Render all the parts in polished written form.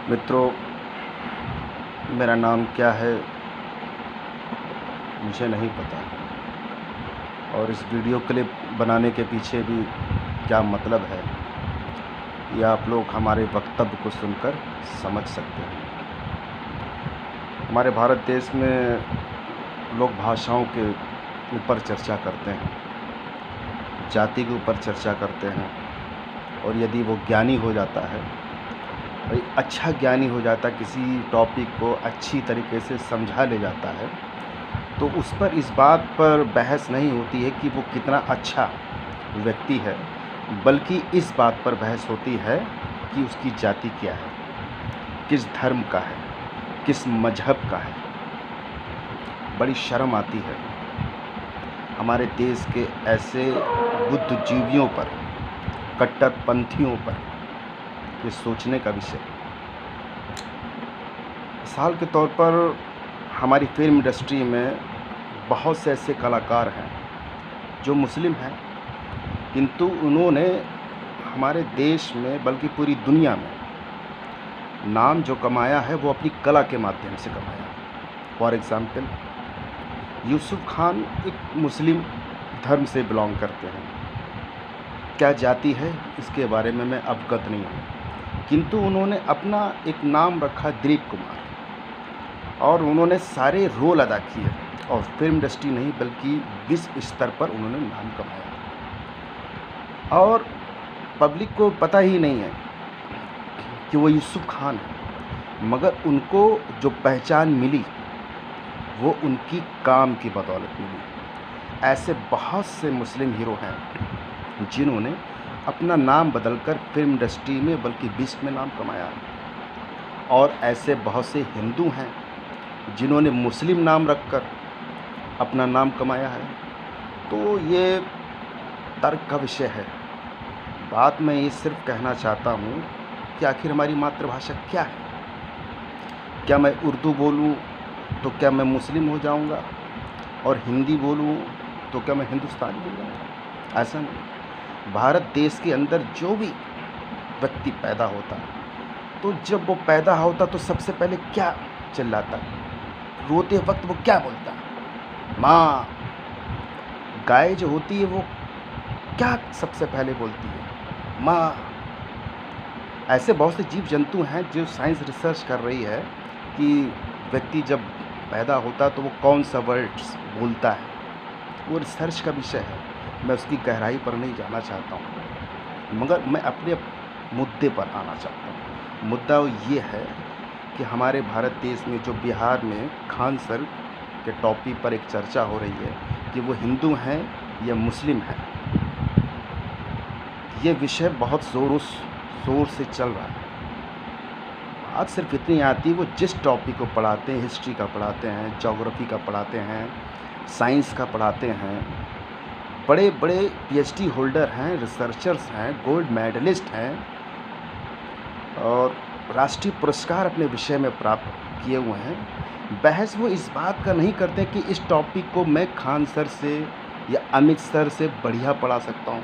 मित्रों, मेरा नाम क्या है मुझे नहीं पता और इस वीडियो क्लिप बनाने के पीछे भी क्या मतलब है, ये आप लोग हमारे वक्तव्य को सुनकर समझ सकते हैं। हमारे भारत देश में लोग भाषाओं के ऊपर चर्चा करते हैं, जाति के ऊपर चर्चा करते हैं और यदि वो ज्ञानी हो जाता है, भाई अच्छा ज्ञानी हो जाता, किसी टॉपिक को अच्छी तरीके से समझा ले जाता है, तो उस पर इस बात पर बहस नहीं होती है कि वो कितना अच्छा व्यक्ति है, बल्कि इस बात पर बहस होती है कि उसकी जाति क्या है, किस धर्म का है, किस मजहब का है। बड़ी शर्म आती है हमारे देश के ऐसे बुद्धिजीवियों पर, कट्टरपंथियों पर, ये सोचने का विषय। मिसाल के तौर पर हमारी फिल्म इंडस्ट्री में बहुत से ऐसे कलाकार हैं जो मुस्लिम हैं, किंतु उन्होंने हमारे देश में बल्कि पूरी दुनिया में नाम जो कमाया है वो अपनी कला के माध्यम से कमाया। फॉर एग्ज़ाम्पल, यूसुफ खान एक मुस्लिम धर्म से बिलोंग करते हैं। क्या जाति है इसके बारे में मैं अवगत नहीं हूँ, किंतु उन्होंने अपना एक नाम रखा दिलीप कुमार और उन्होंने सारे रोल अदा किए और फिल्म इंडस्ट्री नहीं बल्कि विश्व स्तर पर उन्होंने नाम कमाया और पब्लिक को पता ही नहीं है कि वो यूसुफ खान है, मगर उनको जो पहचान मिली वो उनकी काम की बदौलत मिली। ऐसे बहुत से मुस्लिम हीरो हैं जिन्होंने अपना नाम बदलकर फिल्म इंडस्ट्री में बल्कि विश्व में नाम कमाया और ऐसे बहुत से हिंदू हैं जिन्होंने मुस्लिम नाम रखकर अपना नाम कमाया है। तो ये तर्क का विषय है। बात मैं ये सिर्फ कहना चाहता हूँ कि आखिर हमारी मातृभाषा क्या है। क्या मैं उर्दू बोलूँ तो क्या मैं मुस्लिम हो जाऊँगा और हिंदी बोलूँ तो क्या मैं हिंदुस्तानी हो जाऊँगा? ऐसा नहीं। भारत देश के अंदर जो भी व्यक्ति पैदा होता है, तो जब वो पैदा होता तो सबसे पहले क्या चिल्लाता है? रोते वक्त वो क्या बोलता है? माँ। गाय जो होती है वो क्या सबसे पहले बोलती है? माँ। ऐसे बहुत से जीव जंतु हैं जो साइंस रिसर्च कर रही है कि व्यक्ति जब पैदा होता है तो वो कौन सा वर्ड्स बोलता है। वो रिसर्च का विषय है, मैं उसकी गहराई पर नहीं जाना चाहता हूँ, मगर मैं अपने मुद्दे पर आना चाहता हूँ। मुद्दा ये है कि हमारे भारत देश में जो बिहार में खान सर के टॉपिक पर एक चर्चा हो रही है कि वो हिंदू हैं या मुस्लिम हैं, ये विषय बहुत शोर से चल रहा है। बात सिर्फ इतनी आती है, वो जिस टॉपिक को पढ़ाते हैं, हिस्ट्री का पढ़ाते हैं, ज्योग्राफी का पढ़ाते हैं, साइंस का पढ़ाते हैं, बड़े बड़े पीएचडी होल्डर हैं, रिसर्चर्स हैं, गोल्ड मेडलिस्ट हैं और राष्ट्रीय पुरस्कार अपने विषय में प्राप्त किए हुए हैं। बहस वो इस बात का नहीं करते कि इस टॉपिक को मैं खान सर से या अमित सर से बढ़िया पढ़ा सकता हूँ।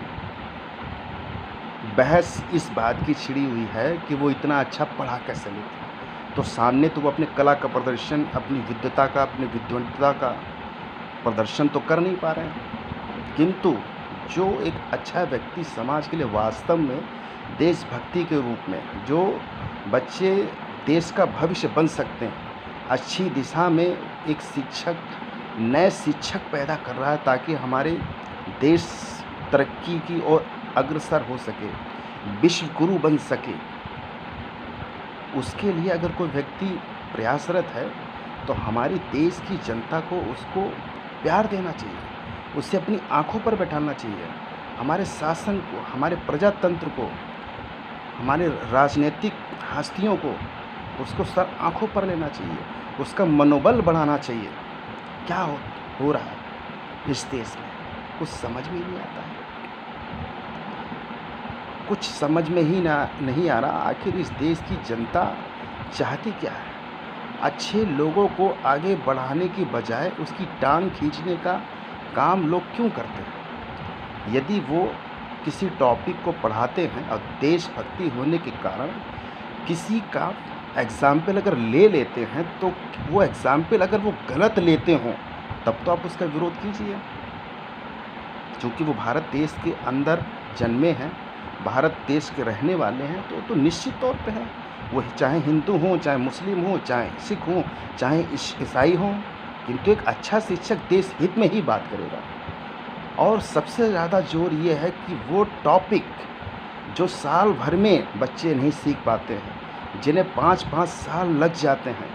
बहस इस बात की छिड़ी हुई है कि वो इतना अच्छा पढ़ा कैसे लेते हैं। तो सामने तो वो अपने कला का प्रदर्शन, अपनी विद्वता का, अपनी विद्वता का प्रदर्शन तो कर नहीं पा रहे हैं, किंतु जो एक अच्छा व्यक्ति समाज के लिए वास्तव में देशभक्ति के रूप में, जो बच्चे देश का भविष्य बन सकते हैं, अच्छी दिशा में एक शिक्षक, नए शिक्षक पैदा कर रहा है ताकि हमारे देश तरक्की की ओर अग्रसर हो सके, विश्व गुरु बन सके। उसके लिए अगर कोई व्यक्ति प्रयासरत है तो हमारी देश की जनता को उसको प्यार देना चाहिए, उसे अपनी आंखों पर बैठाना चाहिए। हमारे शासन को, हमारे प्रजातंत्र को, हमारे राजनीतिक हस्तियों को उसको सर आंखों पर लेना चाहिए, उसका मनोबल बढ़ाना चाहिए। क्या हो रहा है इस देश में कुछ समझ में नहीं आता है, कुछ समझ में ही नहीं आ रहा। आखिर इस देश की जनता चाहती क्या है? अच्छे लोगों को आगे बढ़ाने की बजाय उसकी टांग खींचने का काम लोग क्यों करते हैं? यदि वो किसी टॉपिक को पढ़ाते हैं और देशभक्ति होने के कारण किसी का एग्ज़ाम्पल अगर ले लेते हैं तो वो एग्ज़ाम्पल अगर वो गलत लेते हों तब तो आप उसका विरोध कीजिए। चूँकि वो भारत देश के अंदर जन्मे हैं, भारत देश के रहने वाले हैं, तो निश्चित तौर पे है। वो चाहे हिंदू हों, चाहे मुस्लिम हों, चाहे सिख हों, चाहे ईसाई हों, किंतु एक अच्छा शिक्षक देश हित में ही बात करेगा। और सबसे ज़्यादा ज़ोर ये है कि वो टॉपिक जो साल भर में बच्चे नहीं सीख पाते हैं, जिन्हें 5-5 साल लग जाते हैं,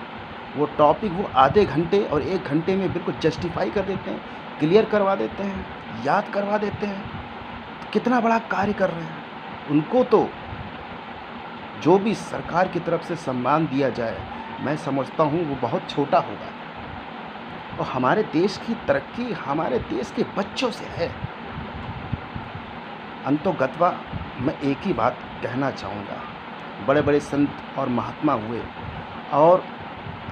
वो टॉपिक वो आधे घंटे और 1 घंटे में बिल्कुल जस्टिफ़ाई कर देते हैं, क्लियर करवा देते हैं, याद करवा देते हैं। कितना बड़ा कार्य कर रहे हैं। उनको तो जो भी सरकार की तरफ से सम्मान दिया जाए, मैं समझता हूँ वो बहुत छोटा होगा। और हमारे देश की तरक्की हमारे देश के बच्चों से है। अंतोगत्वा मैं एक ही बात कहना चाहूँगा, बड़े बड़े संत और महात्मा हुए और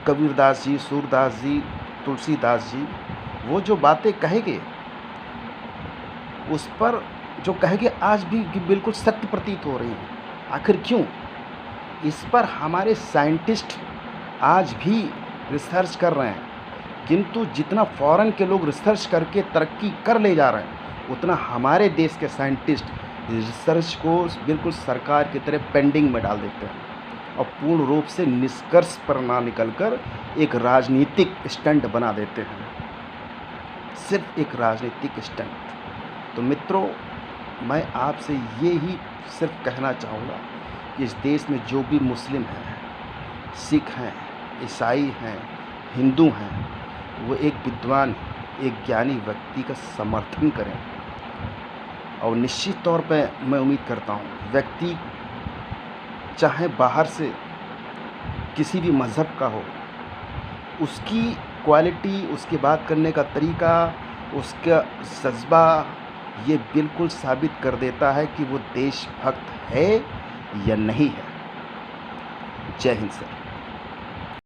कबीरदास जी, सूरदास जी, तुलसीदास जी, वो जो बातें कहेंगे उस पर जो कहेंगे आज भी बिल्कुल सत्य प्रतीत हो रही हैं। आखिर क्यों? इस पर हमारे साइंटिस्ट आज भी रिसर्च कर रहे हैं, किंतु जितना फॉरेन के लोग रिसर्च करके तरक्की कर ले जा रहे हैं, उतना हमारे देश के साइंटिस्ट रिसर्च को बिल्कुल सरकार की तरह पेंडिंग में डाल देते हैं और पूर्ण रूप से निष्कर्ष पर ना निकलकर एक राजनीतिक स्टंट बना देते हैं, सिर्फ एक राजनीतिक स्टंट। तो मित्रों, मैं आपसे ये ही सिर्फ कहना चाहूँगा कि इस देश में जो भी मुस्लिम हैं, सिख हैं, ईसाई हैं, हिंदू हैं, वो एक विद्वान, एक ज्ञानी व्यक्ति का समर्थन करें। और निश्चित तौर पे मैं उम्मीद करता हूँ व्यक्ति चाहे बाहर से किसी भी मज़हब का हो, उसकी क्वालिटी, उसकी बात करने का तरीका, उसका जज्बा ये बिल्कुल साबित कर देता है कि वो देशभक्त है या नहीं है। जय हिंद सर।